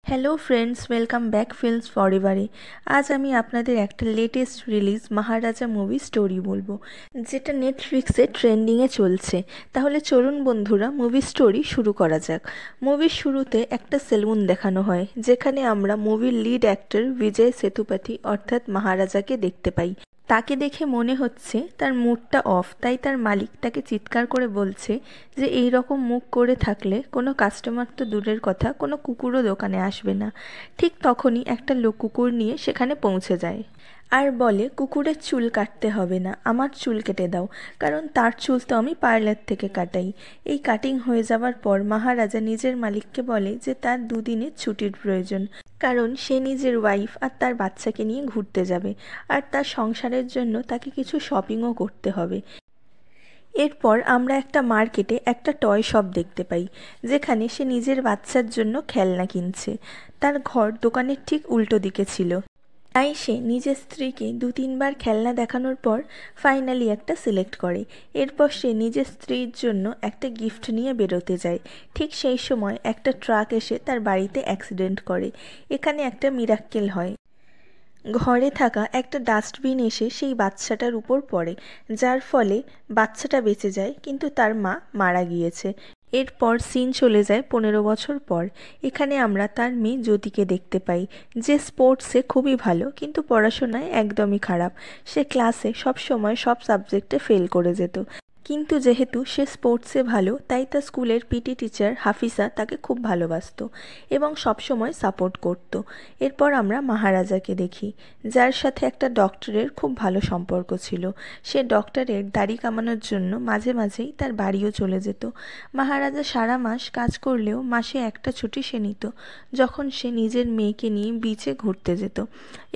Hello friends, welcome back films ফরএভারে। আজ আমি আপনাদের একটা latest release Maharaja movie story বলবো, যেটা নেটফ্লিক্সে ট্রেন্ডিংয়ে চলছে। তাহলে চলুন বন্ধুরা, মুভি স্টোরি শুরু করা যাক। মুভির শুরুতে একটা সেলুন দেখানো হয়, যেখানে আমরা মুভির লিড অ্যাক্টর বিজয় সেতুপতি অর্থাৎ মহারাজাকে দেখতে পাই। তাকে দেখে মনে হচ্ছে তার মুডটা অফ, তাই তার মালিক তাকে চিৎকার করে বলছে যে এই রকম মুখ করে থাকলে কোনো কাস্টমার তো দূরের কথা, কোনো কুকুরও দোকানে আসবে না। ঠিক তখনই একটা লোক কুকুর নিয়ে সেখানে পৌঁছে যায় আর বলে কুকুরের চুল কাটতে হবে না, আমার চুল কেটে দাও, কারণ তার চুল তো আমি পার্লার থেকে কাটাই। এই কাটিং হয়ে যাওয়ার পর মহারাজা নিজের মালিককে বলে যে তার দুদিনের ছুটির প্রয়োজন, কারণ সে নিজের ওয়াইফ আর তার বাচ্চাকে নিয়ে ঘুরতে যাবে, আর তার সংসারের জন্য তাকে কিছু শপিংও করতে হবে। এরপর আমরা একটা মার্কেটে একটা টয় শপ দেখতে পাই, যেখানে সে নিজের বাচ্চার জন্য খেলনা কিনছে। তার ঘর দোকানের ঠিক উল্টো দিকে ছিল, তাই সে নিজের স্ত্রীকে 2-3 বার খেলনা দেখানোর পর ফাইনালি একটা সিলেক্ট করে। এরপর সে নিজের স্ত্রীর জন্য একটা গিফট নিয়ে বেরোতে যায়। ঠিক সেই সময় একটা ট্রাক এসে তার বাড়িতে অ্যাক্সিডেন্ট করে। এখানে একটা মিরাক্কেল হয়, ঘরে থাকা একটা ডাস্টবিন এসে সেই বাচ্চাটার উপর পড়ে, যার ফলে বাচ্চাটা বেঁচে যায়, কিন্তু তার মা মারা গিয়েছে। এরপর সিন চলে যায় 15 বছর পর। এখানে আমরা তার মেয়ে জ্যোতিকে দেখতে পাই, যে স্পোর্টসে খুবই ভালো কিন্তু পড়াশোনায় একদমই খারাপ। সে ক্লাসে সব সময় সব সাবজেক্টে ফেল করে যেত, কিন্তু যেহেতু সে স্পোর্টসে ভালো, তাই তার স্কুলের পিটি টিচার হাফিসা তাকে খুব ভালোবাসতো এবং সবসময় সাপোর্ট করত। এরপর আমরা মহারাজাকে দেখি, যার সাথে একটা ডক্টরের খুব ভালো সম্পর্ক ছিল। সে ডক্টরের দাড়ি কামানোর জন্য মাঝে মাঝেই তার বাড়িও চলে যেত। মহারাজা সারা মাস কাজ করলেও মাসে একটা ছুটি সে নিত, যখন সে নিজের মেয়েকে নিয়ে বিচে ঘুরতে যেত।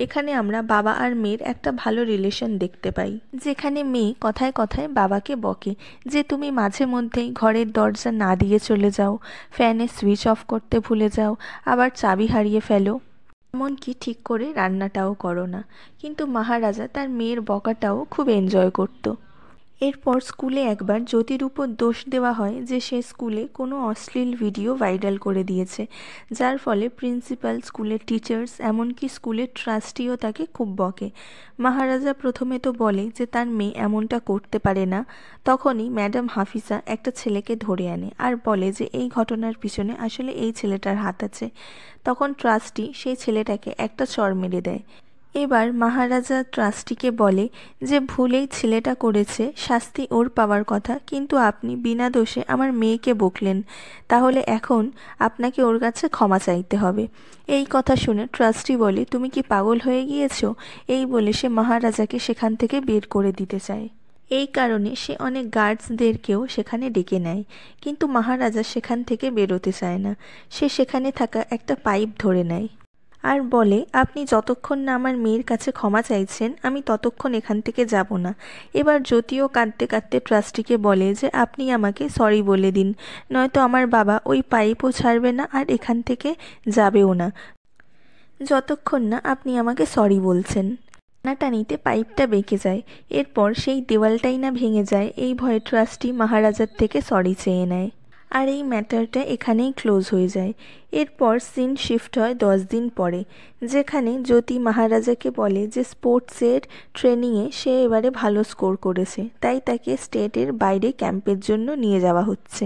এখানে আমরা বাবা আর মেয়ের একটা ভালো রিলেশন দেখতে পাই, যেখানে মেয়ে কথায় কথায় বাবাকে বকে যে তুমি মাঝে মধ্যেই ঘরের দরজা না দিয়ে চলে যাও, ফ্যানের সুইচ অফ করতে ভুলে যাও, আবার চাবি হারিয়ে ফেলো, এমনকি ঠিক করে রান্নাটাও করো না। কিন্তু মহারাজা তার মেয়ের বকাটাও খুব এনজয় করত। এরপর স্কুলে একবার জ্যোতির উপর দোষ দেওয়া হয় যে সে স্কুলে কোনো অশ্লীল ভিডিও ভাইরাল করে দিয়েছে, যার ফলে প্রিন্সিপাল, স্কুলের টিচার্স, এমনকি স্কুলের ট্রাস্টিও তাকে খুব বকে। মহারাজা প্রথমে তো বলে যে তার মেয়ে এমনটা করতে পারে না। তখনই ম্যাডাম হাফিজা একটা ছেলেকে ধরে আনে আর বলে যে এই ঘটনার পিছনে আসলে এই ছেলেটার হাত আছে। তখন ট্রাস্টি সেই ছেলেটাকে একটা চড় মেরে দেয়। এবার মহারাজা ট্রাস্টিকে বলে যে ভুলেই ছেলেটা করেছে, শাস্তি ওর পাওয়ার কথা, কিন্তু আপনি বিনা দোষে আমার মেয়েকে বকলেন, তাহলে এখন আপনাকে ওর কাছে ক্ষমা চাইতে হবে। এই কথা শুনে ট্রাস্টি বলে তুমি কি পাগল হয়ে গিয়েছো? এই বলে সে মহারাজাকে সেখান থেকে বের করে দিতে চায়। এই কারণে সে অনেক গার্ডসদেরকেও সেখানে ডেকে নেয়, কিন্তু মহারাজা সেখান থেকে বেরোতে চায় না। সে সেখানে থাকা একটা পাইপ ধরে নেয় আর বলে আপনি যতক্ষণ না আমার মেয়ের কাছে ক্ষমা চাইছেন, আমি ততক্ষণ এখান থেকে যাব না। এবার জ্যোতিও কাঁদতে কাঁদতে ট্রাস্টিকে বলে যে আপনি আমাকে সরি বলে দিন, নয়তো আমার বাবা ওই পাইপও ছাড়বে না আর এখান থেকে যাবেও না, যতক্ষণ না আপনি আমাকে সরি বলছেন। টানাটানিতে পাইপটা বেঁকে যায়। এরপর সেই দেওয়ালটাই না ভেঙে যায়, এই ভয়ে ট্রাস্টি মহারাজার থেকে সরি চেয়ে নেয়, আর এই ম্যাটারটা এখানেই ক্লোজ হয়ে যায়। এরপর সিন শিফট হয় 10 দিন পরে, যেখানে জ্যোতি মহারাজাকে বলে যে স্পোর্টসের ট্রেনিংয়ে সে এবারে ভালো স্কোর করেছে, তাই তাকে স্টেটের বাইরে ক্যাম্পের জন্য নিয়ে যাওয়া হচ্ছে।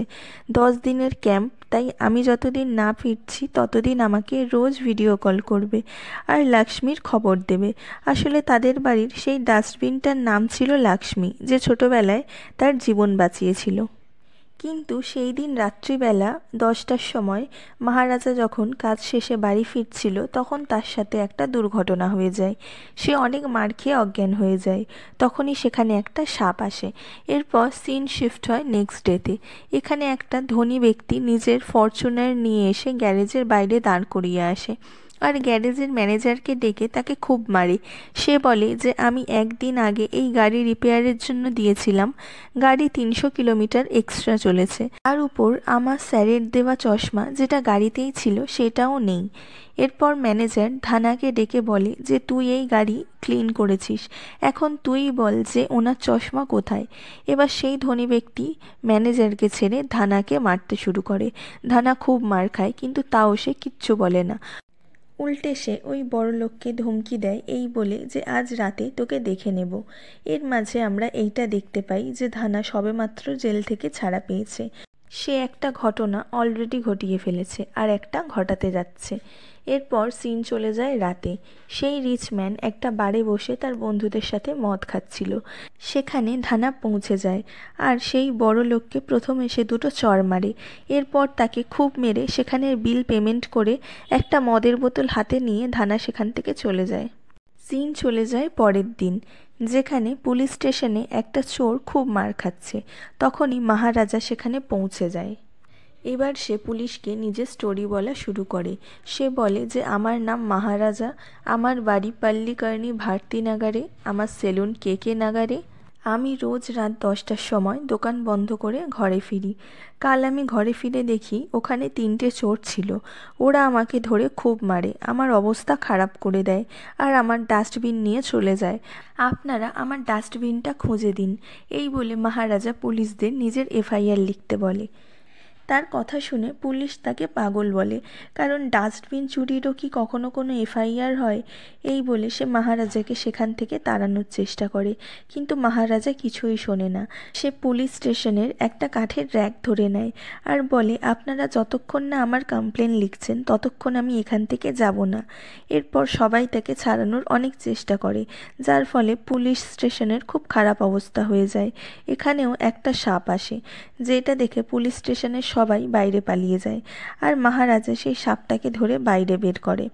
10 দিনের ক্যাম্প, তাই আমি যতদিন না ফিরছি ততদিন আমাকে রোজ ভিডিও কল করবে আর লক্ষ্মীর খবর দেবে। আসলে তাদের বাড়ির সেই ডাস্টবিনটার নাম ছিল লক্ষ্মী, যে ছোটবেলায় তার জীবন বাঁচিয়েছিল। কিন্তু সেই দিন রাত্রিবেলা 10টার সময় মহারাজা যখন কাজ শেষে বাড়ি ফিরছিল, তখন তার সাথে একটা দুর্ঘটনা হয়ে যায়। সে অনেক মার খেয়ে অজ্ঞান হয়ে যায়। তখনই সেখানে একটা সাপ আসে। এরপর সিন শিফট হয় নেক্সট ডেতে। এখানে একটা ধনী ব্যক্তি নিজের ফরচুনার নিয়ে এসে গ্যারেজের বাইরে দাঁড় করিয়ে আসে আর গ্যারেজের ম্যানেজারকে ডেকে তাকে খুব মারে। সে বলে যে আমি একদিন আগে এই গাড়ি রিপেয়ারের জন্য দিয়েছিলাম, গাড়ি 300 কিলোমিটার এক্সট্রা চলেছে, তার উপর আমার স্যারের দেওয়া চশমা যেটা গাড়িতেই ছিল সেটাও নেই। এরপর ম্যানেজার ধানাকে ডেকে বলে যে তুই এই গাড়ি ক্লিন করেছিস, এখন তুই বল যে ওনার চশমা কোথায়। এবার সেই ধনী ব্যক্তি ম্যানেজারকে ছেড়ে ধানাকে মারতে শুরু করে। ধানা খুব মার খায়, কিন্তু তাও সে কিচ্ছু বলে না। উল্টে সে ওই বড়লোককে ধমকি দেয় এই বলে যে আজ রাতে তোকে দেখে নেব। এর মাঝে আমরা এইটা দেখতে পাই যে ধানা সবেমাত্র জেল থেকে ছাড়া পেয়েছে। সে একটা ঘটনা অলরেডি ঘটিয়ে ফেলেছে আর একটা ঘটাতে যাচ্ছে। এরপর সিন চলে যায় রাতে। সেই রিচ ম্যান একটা বারে বসে তার বন্ধুদের সাথে মদ খাচ্ছিল। সেখানে ধানা পৌঁছে যায় আর সেই বড় লোককে প্রথমে সে দুটো চড় মারে। এরপর তাকে খুব মেরে সেখানের বিল পেমেন্ট করে একটা মদের বোতল হাতে নিয়ে ধানা সেখান থেকে চলে যায়। সিন চলে যায় পরের দিন, যেখানে পুলিশ স্টেশনে একটা চোর খুব মার খাচ্ছে। তখনই মহারাজা সেখানে পৌঁছে যায়। এবার সে পুলিশকে নিজের স্টোরি বলা শুরু করে। সে বলে যে আমার নাম মহারাজা, আমার বাড়ি পল্লিকর্ণী ভারতীনগরে, আমার সেলুন কে নগরে, আমি রোজ রাত 10টার সময় দোকান বন্ধ করে ঘরে ফিরি। কাল আমি ঘরে ফিরে দেখি ওখানে 3টে চোর ছিল। ওরা আমাকে ধরে খুব মারে, আমার অবস্থা খারাপ করে দেয় আর আমার ডাস্টবিন নিয়ে চলে যায়। আপনারা আমার ডাস্টবিনটা খুঁজে দিন। এই বলে মহারাজা পুলিশদের নিজের এফআইআর লিখতে বলে। তার কথা শুনে পুলিশ তাকে পাগল বলে, কারণ ডাস্টবিন চুরিরও কি কখনো কোনো এফআইআর হয়। এই বলে সে মহারাজাকে সেখান থেকে তাড়ানোর চেষ্টা করে, কিন্তু মহারাজা কিছুই শোনে না। সে পুলিশ স্টেশনের একটা কাঠের র্যাক ধরে নেয় আর বলে আপনারা যতক্ষণ না আমার কমপ্লেন লিখছেন ততক্ষণ আমি এখান থেকে যাব না। এরপর সবাই তাকে ছাড়ানোর অনেক চেষ্টা করে, যার ফলে পুলিশ স্টেশনের খুব খারাপ অবস্থা হয়ে যায়। এখানেও একটা সাপ আসে, যেটা দেখে পুলিশ স্টেশনের সবাই বাইরে পালিয়ে যায় আর মহারাজা সেই সাপটাকে ধরে বাইরে বের করে।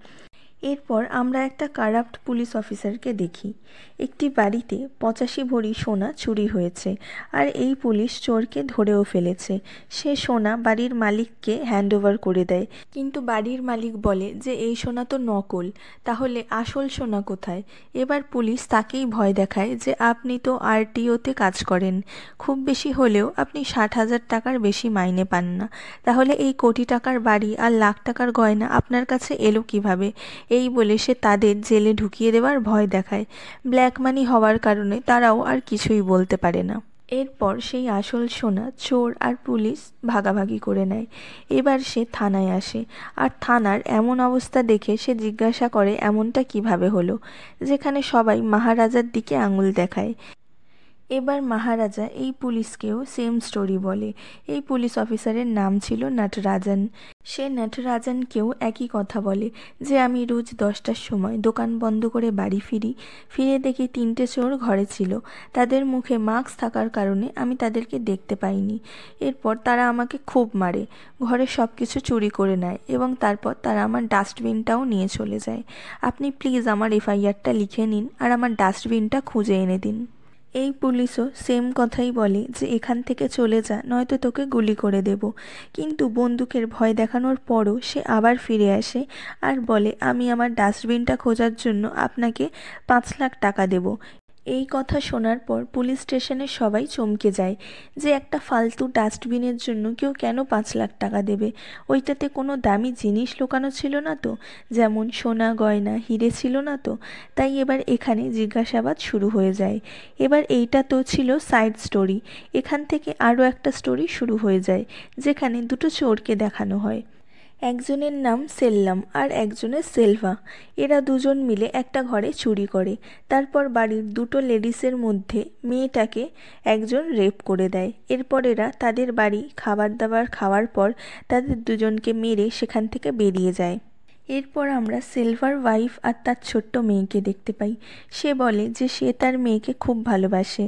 এরপর আমরা একটা কারাপ্ট পুলিশ অফিসারকে দেখি। একটি বাড়িতে 85 ভরি সোনা চুরি হয়েছে আর এই পুলিশ চোরকে ধরেও ফেলেছে। সে সোনা বাড়ির মালিককে হ্যান্ডওভার করে দেয়, কিন্তু বাড়ির মালিক বলে যে এই সোনা তো নকল, তাহলে আসল সোনা কোথায়। এবার পুলিশ তাকেই ভয় দেখায় যে আপনি তো আরটিওতে কাজ করেন, খুব বেশি হলেও আপনি 60,000 টাকার বেশি মাইনে পান না, তাহলে এই কোটি টাকার বাড়ি আর লাখ টাকার গয়না আপনার কাছে এলো কিভাবে। এই বলে সে তাদের জেলে ঢুকিয়ে দেওয়ার ভয় দেখায়। ব্ল্যাক মানি হওয়ার কারণে তারাও আর কিছুই বলতে পারে না। এরপর সেই আসল সোনা চোর আর পুলিশ ভাগাভাগি করে নেয়। এবার সে থানায় আসে আর থানার এমন অবস্থা দেখে সে জিজ্ঞাসা করে এমনটা কিভাবে হলো, যেখানে সবাই মহারাজার দিকে আঙুল দেখায়। এবার মহারাজা এই পুলিশকেও সেম স্টোরি বলে। এই পুলিশ অফিসারের নাম ছিল নটরাজন। সে নটরাজনকেও একই কথা বলে যে আমি রোজ 10টার সময় দোকান বন্ধ করে বাড়ি ফিরে দেখি 3টে চোর ঘরে ছিল। তাদের মুখে মাস্ক থাকার কারণে আমি তাদেরকে দেখতে পাইনি। এরপর তারা আমাকে খুব মারে, ঘরে সব কিছু চুরি করে নেয় এবং তারপর তারা আমার ডাস্টবিনটাও নিয়ে চলে যায়। আপনি প্লিজ আমার এফআইআরটা লিখে নিন আর আমার ডাস্টবিনটা খুঁজে এনে দিন। এই পুলিশও সেম কথাই বলে যে এখান থেকে চলে যা, নয়তো তোকে গুলি করে দেব। কিন্তু বন্দুকের ভয় দেখানোর পরও সে আবার ফিরে আসে আর বলে আমি আমার ডাস্টবিনটা খোঁজার জন্য আপনাকে 5 লাখ টাকা দেব। এই কথা শোনার পর পুলিশ স্টেশনের সবাই চমকে যায় যে একটা ফালতু ডাস্টবিনের জন্য কেউ কেন 5 লাখ টাকা দেবে। ওইটাতে কোনো দামি জিনিস লুকানো ছিল না তো, যেমন সোনা গয়না হিরে ছিল না তো। তাই এবার এখানে জিজ্ঞাসাবাদ শুরু হয়ে যায়। এবার এইটা তো ছিল সাইড স্টোরি, এখান থেকে আরও একটা স্টোরি শুরু হয়ে যায়, যেখানে দুটো চোরকে দেখানো হয়। একজনের নাম সেল্লাম আর একজনের সেলভা। এরা দুজন মিলে একটা ঘরে চুরি করে। তারপর বাড়ির দুটো লেডিসের মধ্যে মেয়েটাকে একজন রেপ করে দেয়। এরপর এরা তাদের বাড়ি খাবার দাবার খাওয়ার পর তাদের দুজনকে মেরে সেখান থেকে বেরিয়ে যায়। এরপর আমরা সেলভার ওয়াইফ আর তার ছোট্ট মেয়েকে দেখতে পাই। সে বলে যে সে তার মেয়েকে খুব ভালোবাসে।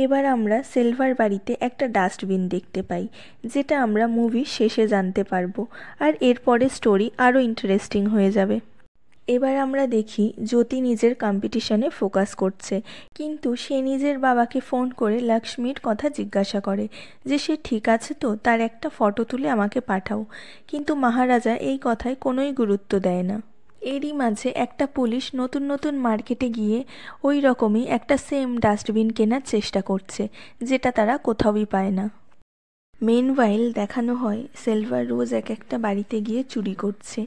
এবার আমরা সেলভার বাড়িতে একটা ডাস্টবিন দেখতে পাই, যেটা আমরা মুভির শেষে জানতে পারবো, আর এরপরে স্টোরি আরও ইন্টারেস্টিং হয়ে যাবে। এবার আমরা দেখি জ্যোতি নিজের কম্পিটিশনে ফোকাস করছে, কিন্তু সে নিজের বাবাকে ফোন করে লক্ষ্মীর কথা জিজ্ঞাসা করে যে সে ঠিক আছে তো, তার একটা ফটো তুলে আমাকে পাঠাও। কিন্তু মহারাজা এই কথায় কোনোই গুরুত্ব দেয় না। এরই মাঝে একটা পুলিশ নতুন নতুন মার্কেটে গিয়ে ওই রকমই একটা সেম ডাস্টবিন কেনার চেষ্টা করছে, যেটা তারা কোথাওই পায় না। মেনওয়াইল দেখানো হয় সেলভার রোজ এক একটা বাড়িতে গিয়ে চুরি করছে,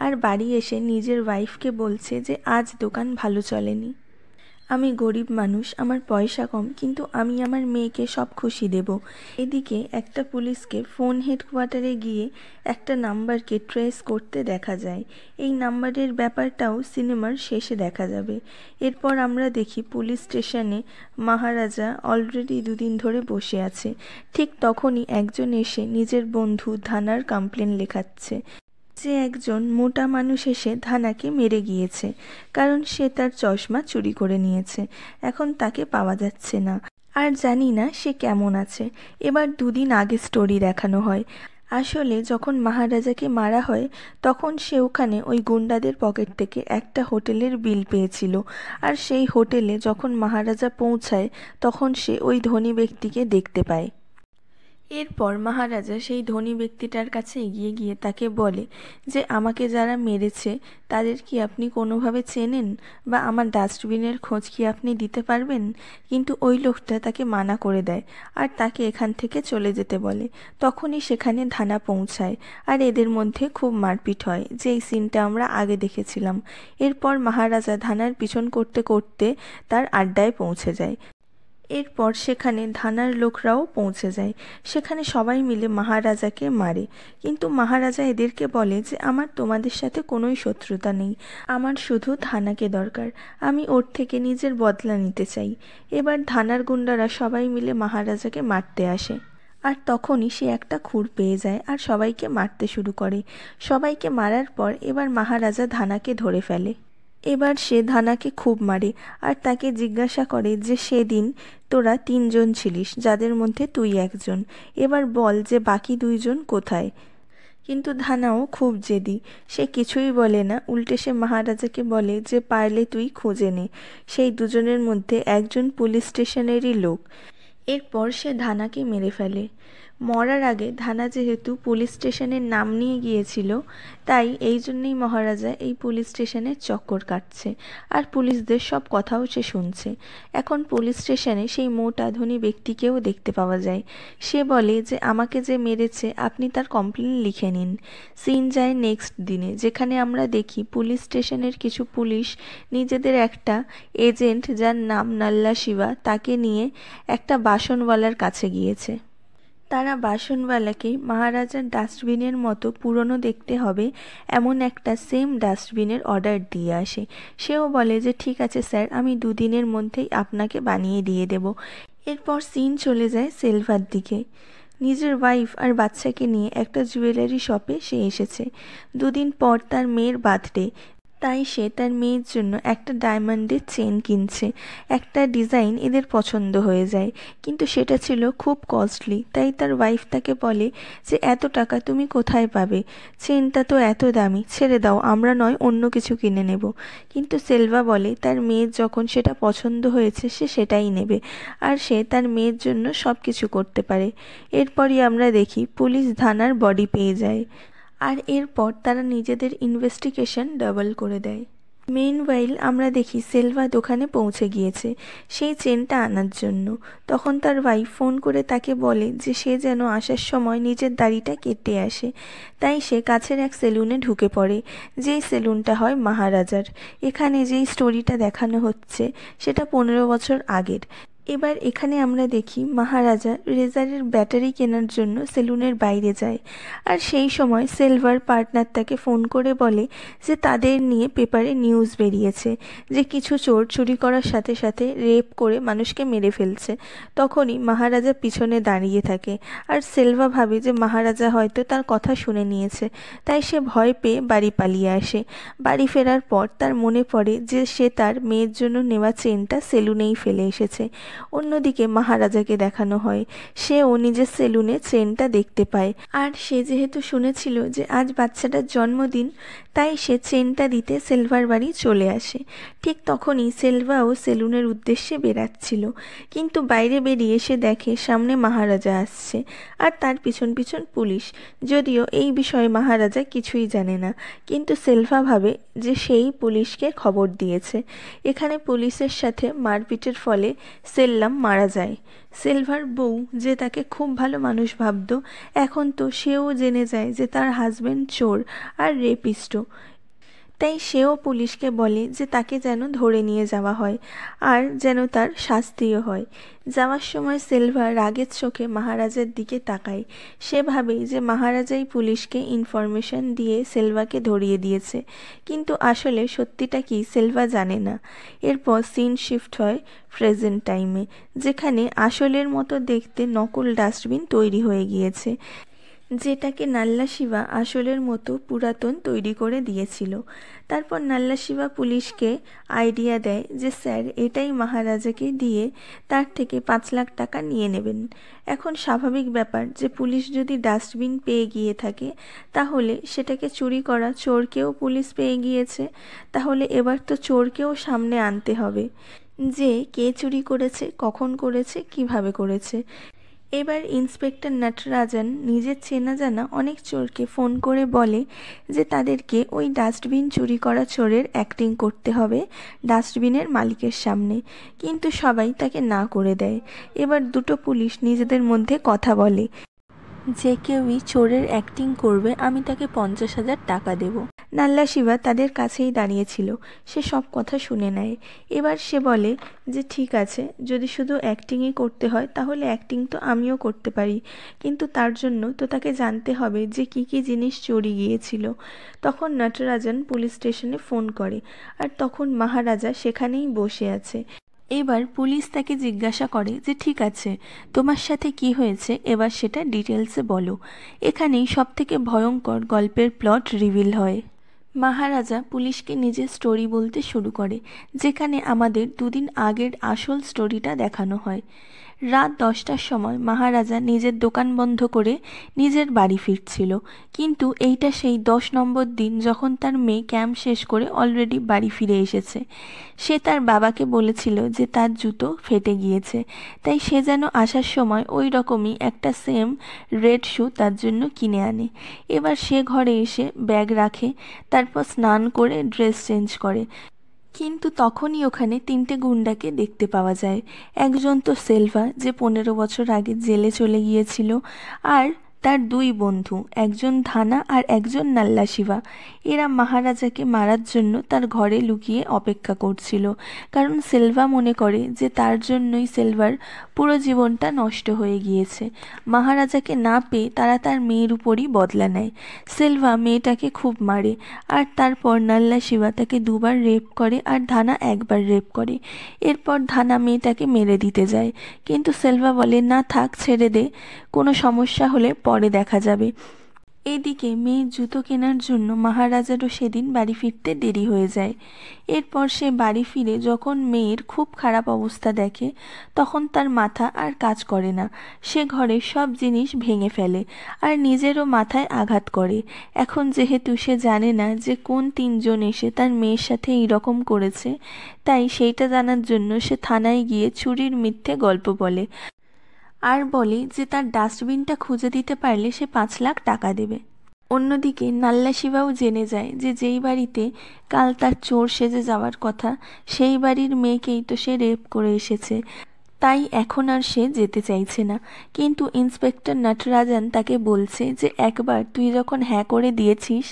আর বাড়ি এসে নিজের ওয়াইফকে বলছে যে আজ দোকান ভালো চলেনি, আমি গরিব মানুষ, আমার পয়সা কম, কিন্তু আমি আমার মেয়েকে সব খুশি দেব। এদিকে একটা পুলিশকে ফোন হেডকোয়ার্টারে গিয়ে একটা নাম্বারকে ট্রেস করতে দেখা যায়। এই নাম্বারের ব্যাপারটাও সিনেমার শেষে দেখা যাবে। এরপর আমরা দেখি পুলিশ স্টেশনে মহারাজা অলরেডি 2 দিন ধরে বসে আছে। ঠিক তখনই একজন এসে নিজের বন্ধু ধানার কমপ্লেন লেখাচ্ছে যে একজন মোটা মানুষ এসে ধানাকে মেরে গিয়েছে, কারণ সে তার চশমা চুরি করে নিয়েছে। এখন তাকে পাওয়া যাচ্ছে না, আর জানি না সে কেমন আছে। এবার 2 দিন আগে স্টোরি দেখানো হয়। আসলে যখন মহারাজাকে মারা হয় তখন সে ওখানে ওই গুন্ডাদের পকেট থেকে একটা হোটেলের বিল পেয়েছিল, আর সেই হোটেলে যখন মহারাজা পৌঁছায় তখন সে ওই ধনী ব্যক্তিকে দেখতে পায়। এরপর মহারাজা সেই ধনী ব্যক্তিটার কাছে এগিয়ে গিয়ে তাকে বলে যে আমাকে যারা মেরেছে তাদের কি আপনি কোনোভাবে চেনেন, বা আমার ডাস্টবিনের খোঁজ কি আপনি দিতে পারবেন? কিন্তু ওই লোকটা তাকে মানা করে দেয় আর তাকে এখান থেকে চলে যেতে বলে। তখনই সেখানে ধানা পৌঁছায়, আর এদের মধ্যে খুব মারপিট হয়, যেই সিনটা আমরা আগে দেখেছিলাম। এরপর মহারাজা ধানার পিছন করতে করতে তার আড্ডায় পৌঁছে যায়। এরপর সেখানে ধানার লোকরাও পৌঁছে যায়। সেখানে সবাই মিলে মহারাজাকে মারে, কিন্তু মহারাজা এদেরকে বলে যে আমার তোমাদের সাথে কোনোই শত্রুতা নেই, আমার শুধু ধানাকে দরকার, আমি ওর থেকে নিজের বদলা নিতে চাই। এবার ধানার গুন্ডারা সবাই মিলে মহারাজাকে মারতে আসে, আর তখনই সে একটা খুর পেয়ে যায় আর সবাইকে মারতে শুরু করে। সবাইকে মারার পর এবার মহারাজা ধানাকে ধরে ফেলে। এবার সে ধানাকে খুব মারে আর তাকে জিজ্ঞাসা করে যে সেদিন তোরা 3জন ছিলিস, যাদের মধ্যে তুই একজন, এবার বল যে বাকি 2জন কোথায়। কিন্তু ধানাও খুব জেদি, সে কিছুই বলে না, উল্টে সে মহারাজাকে বলে যে পারলে তুই খুঁজে নে, সেই 2জনের মধ্যে একজন পুলিশ স্টেশনেরই লোক। এরপর সে ধানাকে মেরে ফেলে। মরার আগে ধানা যেহেতু পুলিশ স্টেশনের নাম নিয়ে গিয়েছিল, তাই এই জন্যই মহারাজা এই পুলিশ স্টেশনের চক্কর কাটছে, আর পুলিশদের সব কথাও সে শুনছে। এখন পুলিশ স্টেশনে সেই মোটা ধনী ব্যক্তিকেও দেখতে পাওয়া যায়। সে বলে যে আমাকে যে মেরেছে আপনি তার কমপ্লেন লিখে নিন। সিন যায় নেক্সট দিনে, যেখানে আমরা দেখি পুলিশ স্টেশনের কিছু পুলিশ নিজেদের একটা এজেন্ট, যার নাম নাল্লা শিবা, তাকে নিয়ে একটা বাসনওয়ালার কাছে গিয়েছে। তারা বাসনওয়ালাকে মহারাজার ডাস্টবিনের মতো পুরনো দেখতে হবে এমন একটা সেম ডাস্টবিনের অর্ডার দিয়ে আসে। সেও বলে যে ঠিক আছে স্যার, আমি 2 দিনের মধ্যেই আপনাকে বানিয়ে দিয়ে দেব। এরপর সিন চলে যায় সেলভার দিকে। নিজের ওয়াইফ আর বাচ্চাকে নিয়ে একটা জুয়েলারি শপে সে এসেছে। 2 দিন পর তার মেয়ের বার্থডে, তাই সে তার মেয়ের জন্য একটা ডায়মন্ডের চেন কিনছে। একটা ডিজাইন এদের পছন্দ হয়ে যায়, কিন্তু সেটা ছিল খুব কস্টলি, তাই তার ওয়াইফ তাকে বলে যে এত টাকা তুমি কোথায় পাবে, চেনটা তো এত দামি, ছেড়ে দাও, আমরা নয় অন্য কিছু কিনে নেব। কিন্তু সেলভা বলে তার মেয়ের যখন সেটা পছন্দ হয়েছে সে সেটাই নেবে, আর সে তার মেয়ের জন্য সব কিছু করতে পারে। এরপরই আমরা দেখি পুলিশ ধানার বডি পেয়ে যায়, আর এরপর তারা নিজেদের ইনভেস্টিগেশন ডাবল করে দেয়। মেনওয়াইল আমরা দেখি সেলভা দোকানে পৌঁছে গিয়েছে সেই চেনটা আনার জন্য। তখন তার ওয়াইফ ফোন করে তাকে বলে যে সে যেন আসার সময় নিজের দাড়িটা কেটে আসে। তাই সে কাছের এক সেলুনে ঢুকে পড়ে, যেই সেলুনটা হয় মহারাজার। এখানে যেই স্টোরিটা দেখানো হচ্ছে সেটা 15 বছর আগের। এবার এখানে আমরা দেখি মহারাজা রেজারের ব্যাটারি কেনার জন্য সেলুনের বাইরে যায়, আর সেই সময় সেলভার পার্টনার তাকে ফোন করে বলে যে তাদের নিয়ে পেপারে নিউজ বেরিয়েছে যে কিছু চোর চুরি করার সাথে সাথে রেপ করে মানুষকে মেরে ফেলছে। তখনই মহারাজা পিছনে দাঁড়িয়ে থাকে, আর সেলভা ভাবে যে মহারাজা হয়তো তার কথা শুনে নিয়েছে, তাই সে ভয় পেয়ে বাড়ি পালিয়ে আসে। বাড়ি ফেরার পর তার মনে পড়ে যে সে তার মেয়ের জন্য নেওয়া চেনটা সেলুনেই ফেলে এসেছে। অন্যদিকে মহারাজাকে দেখানো হয়, সেও নিজের সেলুনে চেনটা দেখতে পায়। আর সে যেহেতু শুনেছিল যে আজ বাচ্চাটার জন্মদিন, তাই সে চেনটা দিতে সেলভার বাড়ি চলে আসে। ঠিক তখনই সেলভাও সেলুনের উদ্দেশ্যে বেরাচ্ছিল, কিন্তু বাইরে বেরিয়ে সে দেখে সামনে মহারাজা আসছে আর তার পিছন পিছন পুলিশ। যদিও এই বিষয়ে মহারাজা কিছুই জানে না, কিন্তু সেলভা ভাবে যে সেই পুলিশকে খবর দিয়েছে। এখানে পুলিশের সাথে মারপিটের ফলে সেল্লাম মারা যায়। সেলভার বউ, যে তাকে খুব ভালো মানুষ ভাবত, এখন তো সেও জেনে যায় যে তার হাজবেন্ড চোর আর রেপিস্টও। তাই সেও পুলিশকে বলে যে তাকে যেন ধরে নিয়ে যাওয়া হয় আর যেন তার শাস্তিও হয়। যাওয়ার সময় সেলভা রাগের চোখে মহারাজার দিকে তাকায়। সে ভাবে যে মহারাজাই পুলিশকে ইনফরমেশন দিয়ে সেলভাকে ধরিয়ে দিয়েছে, কিন্তু আসলে সত্যিটা কি সেলভা জানে না। এরপর সিন শিফট হয় প্রেজেন্ট টাইমে, যেখানে আসলের মতো দেখতে নকল ডাস্টবিন তৈরি হয়ে গিয়েছে, যেটাকে নাল্লা শিবা আসলের মতো পুরাতন তৈরি করে দিয়েছিল। তারপর নাল্লা শিবা পুলিশকে আইডিয়া দেয় যে স্যার, এটাই মহারাজাকে দিয়ে তার থেকে 5 লাখ টাকা নিয়ে নেবেন। এখন স্বাভাবিক ব্যাপার যে পুলিশ যদি ডাস্টবিন পেয়ে গিয়ে থাকে, তাহলে সেটাকে চুরি করা চোরকেও পুলিশ পেয়ে গিয়েছে। তাহলে এবার তো চোরকেও সামনে আনতে হবে যে কে চুরি করেছে, কখন করেছে, কিভাবে করেছে। এবার ইন্সপেক্টর নটরাজন নিজের চেনা জানা অনেক চোরকে ফোন করে বলে যে তাদেরকে ওই ডাস্টবিন চুরি করা চোরের অ্যাক্টিং করতে হবে ডাস্টবিনের মালিকের সামনে, কিন্তু সবাই তাকে না করে দেয়। এবার দুটো পুলিশ নিজেদের মধ্যে কথা বলে, যে কেউই চোরের অ্যাক্টিং করবে আমি তাকে 50,000 টাকা দেব। নাল্লা শিবা তাদের কাছেই দাঁড়িয়েছিল, সে সব কথা শুনে নেয়। এবার সে বলে যে ঠিক আছে, যদি শুধু অ্যাক্টিংই করতে হয় তাহলে অ্যাক্টিং তো আমিও করতে পারি, কিন্তু তার জন্য তো তাকে জানতে হবে যে কি কি জিনিস চুরি গিয়েছিল। তখন নটরাজন পুলিশ স্টেশনে ফোন করে, আর তখন মহারাজা সেখানেই বসে আছে। এবার পুলিশ তাকে জিজ্ঞাসা করে যে ঠিক আছে, তোমার সাথে কি হয়েছে, এবার সেটা ডিটেলসে বলো। এখানেই সবথেকে ভয়ঙ্কর গল্পের প্লট রিভিল হয়। মহারাজা পুলিশকে নিজের স্টোরি বলতে শুরু করে, যেখানে আমাদের 2 দিন আগের আসল স্টোরিটা দেখানো হয়। রাত 10টার সময় মহারাজা নিজের দোকান বন্ধ করে নিজের বাড়ি ফিরছিল, কিন্তু এইটা সেই 10 নম্বর দিন যখন তার মেয়ে ক্যাম্প শেষ করে অলরেডি বাড়ি ফিরে এসেছে। সে তার বাবাকে বলেছিল যে তার জুতো ফেটে গিয়েছে, তাই সে যেন আসার সময় ওই রকমই একটা সেম রেড শু তার জন্য কিনে আনে। এবার সে ঘরে এসে ব্যাগ রাখে, তারপর স্নান করে ড্রেস চেঞ্জ করে, কিন্তু তখনই ওখানে 3টে গুন্ডাকে দেখতে পাওয়া যায়। একজন তো সেলভা, যে 15 বছর আগে জেলে চলে গিয়েছিল, আর তার 2 বন্ধু, একজন ধানা আর একজন নাল্লা শিবা। এরা মহারাজাকে মারার জন্য তার ঘরে লুকিয়ে অপেক্ষা করছিল, কারণ সেলভা মনে করে যে তার জন্যই সেলভার পুরো জীবনটা নষ্ট হয়ে গিয়েছে। মহারাজাকে না পেয়ে তারা তার মেয়ের উপরই বদলা নেয়। সেলভা মেয়েটাকে খুব মারে, আর তারপর নাল্লা শিবা তাকে 2 বার রেপ করে আর ধানা 1 বার রেপ করে। এরপর ধানা মেয়েটাকে মেরে দিতে যায়, কিন্তু সেলভা বলে না থাক, ছেড়ে দে, কোনো সমস্যা হলে পরে দেখা যাবে। এদিকে মেয়ের জুতো কেনার জন্য মহারাজারও সেদিন বাড়ি ফিরতে দেরি হয়ে যায়। এরপর সে বাড়ি ফিরে যখন মেয়ের খুব খারাপ অবস্থা দেখে, তখন তার মাথা আর কাজ করে না। সে ঘরের সব জিনিস ভেঙে ফেলে আর নিজেরও মাথায় আঘাত করে। এখন যেহেতু সে জানে না যে কোন 3 জন এসে তার মেয়ের সাথে এইরকম করেছে, তাই সেইটা জানার জন্য সে থানায় গিয়ে চুরির মিথ্যে গল্প বলে, আর বলে যে তার ডাস্টবিনটা খুঁজে দিতে পারলে সে 5 লাখ টাকা দেবে। অন্যদিকে নাল্লা শিবাও জেনে যায় যে যেই বাড়িতে কাল তার চোর সেজে যাওয়ার কথা, সেই বাড়ির মেয়েকেই তো সে রেপ করে এসেছে, তাই এখন আর সে যেতে চাইছে না। কিন্তু ইন্সপেক্টর নটরাজন তাকে বলছে যে একবার তুই যখন হ্যাঁ করে দিয়েছিস,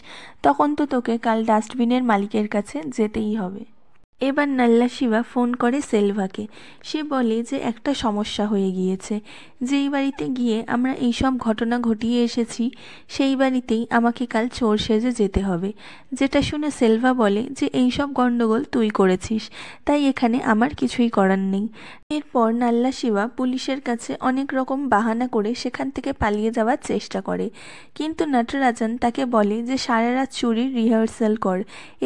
তখন তো তোকে কাল ডাস্টবিনের মালিকের কাছে যেতেই হবে। এবার নাল্লা শিবা ফোন করে সেলভাকে। সে বলে যে একটা সমস্যা হয়ে গিয়েছে, যেই বাড়িতে গিয়ে আমরা এইসব ঘটনা ঘটিয়ে এসেছি, সেই বাড়িতেই আমাকে কাল চোর সেজে যেতে হবে। যেটা শুনে সেলভা বলে যে এইসব গণ্ডগোল তুই করেছিস, তাই এখানে আমার কিছুই করার নেই। এরপর নাল্লা শিবা পুলিশের কাছে অনেক রকম বাহানা করে সেখান থেকে পালিয়ে যাওয়ার চেষ্টা করে, কিন্তু নটরাজন তাকে বলে যে সারা রাত চুরির রিহার্সাল কর,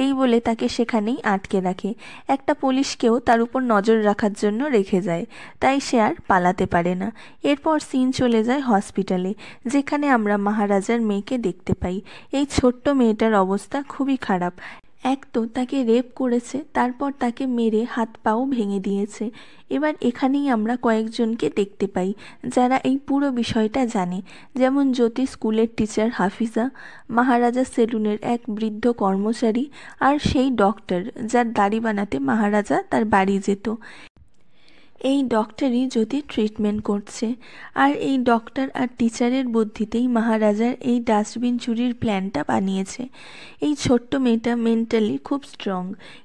এই বলে তাকে সেখানেই আটকে রাখে। একটা পুলিশকেও তার উপর নজর রাখার জন্য রেখে যায়, তাই সে আর পালাতে পারে না। এরপর সিন চলে যায় হসপিটালে, যেখানে আমরা মহারাজার মেয়েকে দেখতে পাই। এই ছোট্ট মেয়েটার অবস্থা খুবই খারাপ। এক তো তাকে রেপ করেছে, তারপর তাকে মেরে হাত পাও ভেঙে দিয়েছে। এবার এখানেই আমরা কয়েকজনকে দেখতে পাই যারা এই পুরো বিষয়টা জানে, যেমন জ্যোতি স্কুলের টিচার হাফিজা, মহারাজা সেলুনের এক বৃদ্ধ কর্মচারী, আর সেই ডক্টর যার দাড়ি বানাতে মহারাজা তার বাড়ি যেত। এই ডক্টরই জ্যোতির ট্রিটমেন্ট করছে। আর এই ডক্টর আর টিচারের বুদ্ধিতেই মহারাজার এই ডাস্টবিন চুরির প্ল্যানটা বানিয়েছে। এই ছোট্ট মেয়েটা মেন্টালি খুব স্ট্রং,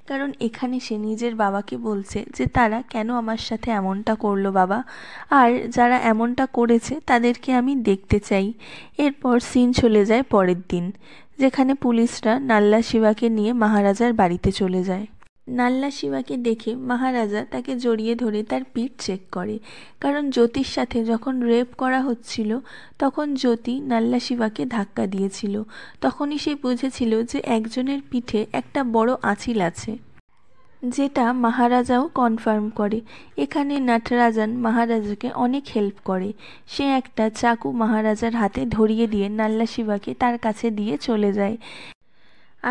কারণ এখানে সে নিজের বাবাকে বলছে যে তারা কেন আমার সাথে এমনটা করলো বাবা, আর যারা এমনটা করেছে তাদেরকে আমি দেখতে চাই। এরপর সিন চলে যায় পরের দিন, যেখানে পুলিশরা নাল্লা শিবাকে নিয়ে মহারাজার বাড়িতে চলে যায়। নাল্লা শিবাকে দেখে মহারাজা তাকে জড়িয়ে ধরে তার পিঠ চেক করে, কারণ জ্যোতির সাথে যখন রেপ করা হচ্ছিল তখন জ্যোতি নাল্লা শিবাকে ধাক্কা দিয়েছিল। তখনই সে বুঝেছিল যে একজনের পিঠে একটা বড় আঁচিল আছে, যেটা মহারাজাও কনফার্ম করে। এখানে নটরাজন মহারাজাকে অনেক হেল্প করে। সে একটা চাকু মহারাজার হাতে ধরিয়ে দিয়ে নাল্লা শিবাকে তার কাছে দিয়ে চলে যায়।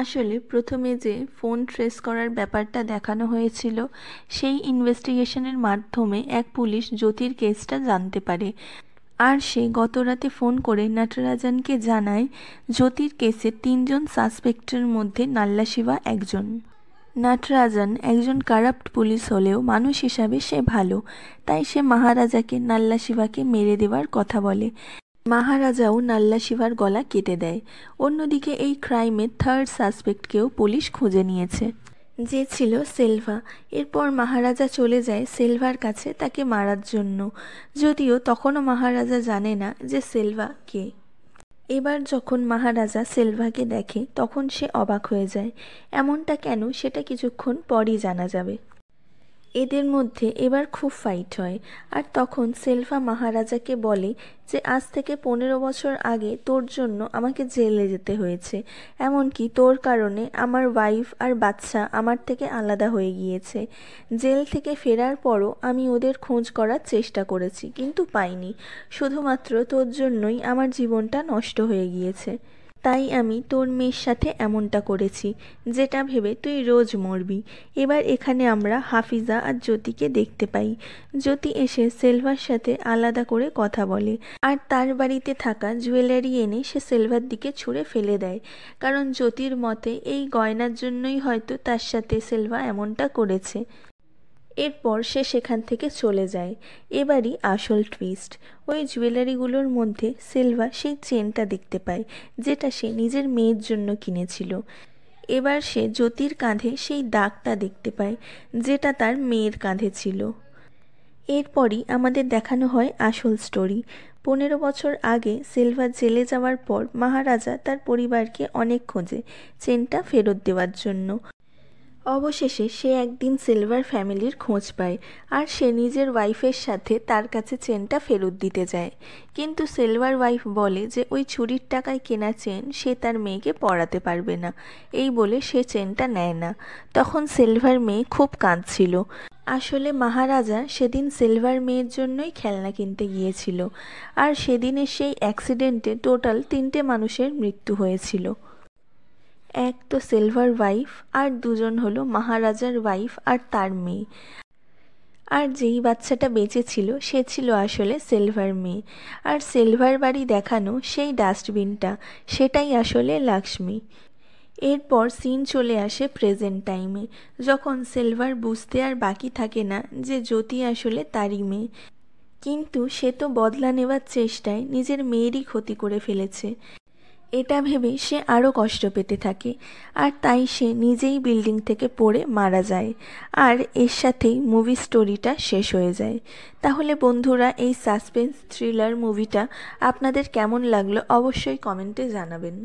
আসলে প্রথমে যে ফোন ট্রেস করার ব্যাপারটা দেখানো হয়েছিল, সেই ইনভেস্টিগেশনের মাধ্যমে এক পুলিশ জ্যোতির কেসটা জানতে পারে, আর সে গত রাতে ফোন করে নটরাজনকে জানায় জ্যোতির কেসে 3 জন সাসপেক্টের মধ্যে নাল্লা শিবা একজন। নটরাজন একজন কারাপ্ট পুলিশ হলেও মানুষ হিসাবে সে ভালো, তাই সে মহারাজাকে নাল্লা শিবাকে মেরে দেওয়ার কথা বলে। মহারাজাও নাল্লা শিবার গলা কেটে দেয়। অন্যদিকে এই ক্রাইমের 3rd সাসপেক্টকেও পুলিশ খুঁজে নিয়েছে, যে ছিল সেলভা। এরপর মহারাজা চলে যায় সেলভার কাছে তাকে মারার জন্য, যদিও তখনও মহারাজা জানে না যে সেলভা কে। এবার যখন মহারাজা সেলভাকে দেখে তখন সে অবাক হয়ে যায়। এমনটা কেন সেটা কিছুক্ষণ পরই জানা যাবে। এদের মধ্যে এবার খুব ফাইট হয়, আর তখন সেলভা মহারাজাকে বলে যে আজ থেকে 15 বছর আগে তোর জন্য আমাকে জেলে যেতে হয়েছে, এমনকি তোর কারণে আমার ওয়াইফ আর বাচ্চা আমার থেকে আলাদা হয়ে গিয়েছে। জেল থেকে ফেরার পরও আমি ওদের খোঁজ করার চেষ্টা করেছি, কিন্তু পাইনি। শুধুমাত্র তোর জন্যই আমার জীবনটা নষ্ট হয়ে গিয়েছে, তাই আমি তোর মেয়ের সাথে এমনটা করেছি, যেটা ভেবে তুই রোজ মরবি। এবার এখানে আমরা হাফিজা আর জ্যোতিকে দেখতে পাই। জ্যোতি এসে সেলভার সাথে আলাদা করে কথা বলে, আর তার বাড়িতে থাকা জুয়েলারি এনে সে সেলভার দিকে ছুঁড়ে ফেলে দেয়, কারণ জ্যোতির মতে এই গয়নার জন্যই হয়তো তার সাথে সেলভা এমনটা করেছে। এরপর সে সেখান থেকে চলে যায়। এবারই আসল টুইস্ট, ওই জুয়েলারিগুলোর মধ্যে সেলভা সেই চেনটা দেখতে পায়, যেটা সে নিজের মেয়ের জন্য কিনেছিল। এবার সে জ্যোতির কাঁধে সেই দাগটা দেখতে পায়, যেটা তার মেয়ের কাঁধে ছিল। এরপরই আমাদের দেখানো হয় আসল স্টোরি। 15 বছর আগে সেলভা জেলে যাওয়ার পর মহারাজা তার পরিবারকে অনেক খোঁজে চেনটা ফেরত দেওয়ার জন্য। অবশেষে সে একদিন সেলভার ফ্যামিলির খোঁজ পায়, আর সে নিজের ওয়াইফের সাথে তার কাছে চেনটা ফেরত দিতে যায়। কিন্তু সেলভার ওয়াইফ বলে যে ওই চুরির টাকায় কেনা চেন সে তার মেয়েকে পরাতে পারবে না, এই বলে সে চেনটা নেয় না। তখন সেলভার মেয়ে খুব কাঁদছিল। আসলে মহারাজা সেদিন সেলভার মেয়ের জন্যই খেলনা কিনতে গিয়েছিল, আর সেদিনের সেই অ্যাক্সিডেন্টে টোটাল 3টে মানুষের মৃত্যু হয়েছিল। এক তো সেলভার ওয়াইফ, আর 2জন হলো মহারাজার ওয়াইফ আর তার মেয়ে। আর যেই বাচ্চাটা বেঁচে ছিল সে ছিল আসলে সেলভার মেয়ে। আর সেলভার বাড়ি দেখানো সেই ডাস্টবিনটা, সেটাই আসলে লক্ষ্মী। এরপর সিন চলে আসে প্রেজেন্ট টাইমে, যখন সেলভার বুঝতে আর বাকি থাকে না যে জ্যোতি আসলে তারই মেয়ে। কিন্তু সে তো বদলা নেওয়ার চেষ্টায় নিজের মেয়েরই ক্ষতি করে ফেলেছে। এটা ভেবে সে আরও কষ্ট পেতে থাকে, আর তাই সে নিজেই বিল্ডিং থেকে পড়ে মারা যায়। আর এর সাথেই মুভি স্টোরিটা শেষ হয়ে যায়। তাহলে বন্ধুরা, এই সাসপেন্স থ্রিলার মুভিটা আপনাদের কেমন লাগলো অবশ্যই কমেন্টে জানাবেন।